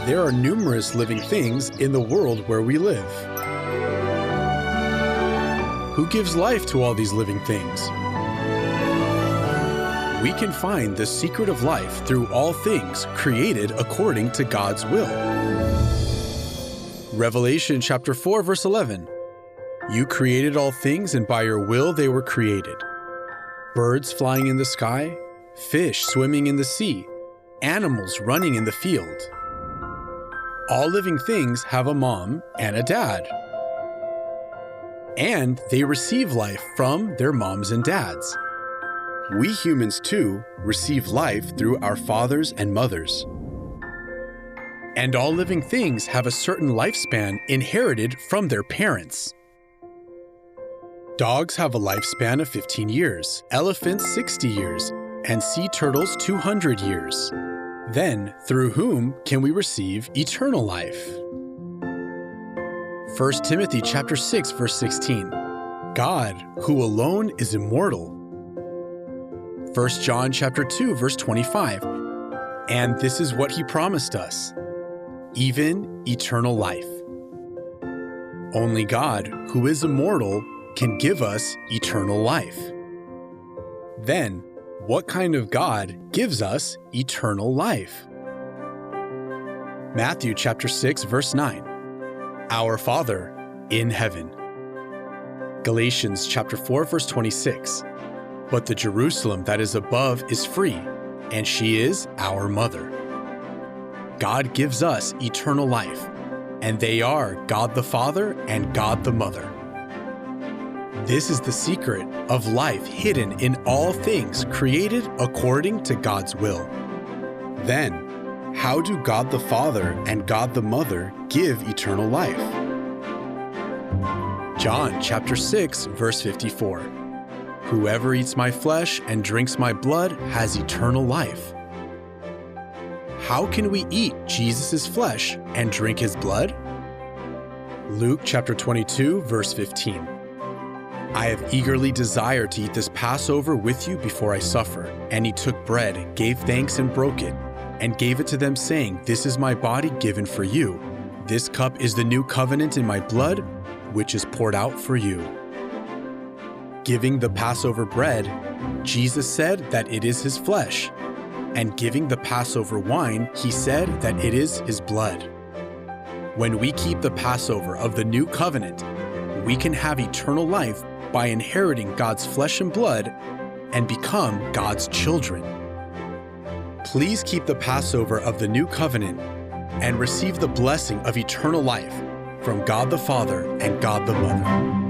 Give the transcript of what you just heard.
there are numerous living things in the world where we live. Who gives life to all these living things? We can find the secret of life through all things created according to God's will. Revelation chapter 4, verse 11. You created all things, and by your will they were created. Birds flying in the sky, fish swimming in the sea, animals running in the field. All living things have a mom and a dad. And they receive life from their moms and dads. We humans, too, receive life through our fathers and mothers. And all living things have a certain lifespan inherited from their parents. Dogs have a lifespan of 15 years, elephants 60 years, and sea turtles 200 years. Then, through whom can we receive eternal life? 1 Timothy chapter 6, verse 16. God, who alone is immortal. 1 John chapter 2, verse 25. And this is what he promised us, even eternal life. Only God, who is immortal, can give us eternal life. Then, what kind of God gives us eternal life? Matthew chapter 6, verse 9. Our Father in heaven. Galatians chapter 4, verse 26. But the Jerusalem that is above is free, and she is our mother. God gives us eternal life, and they are God the Father and God the Mother. This is the secret of life hidden in all things created according to God's will. Then, how do God the Father and God the Mother give eternal life? John chapter 6, verse 54. Whoever eats my flesh and drinks my blood has eternal life. How can we eat Jesus' flesh and drink his blood? Luke chapter 22, verse 15. I have eagerly desired to eat this Passover with you before I suffer. And he took bread, gave thanks and broke it, and gave it to them, saying, This is my body given for you. This cup is the new covenant in my blood, which is poured out for you. Giving the Passover bread, Jesus said that it is his flesh. And giving the Passover wine, he said that it is his blood. When we keep the Passover of the new covenant, we can have eternal life by inheriting God's flesh and blood and become God's children. Please keep the Passover of the new covenant and receive the blessing of eternal life from God the Father and God the Mother.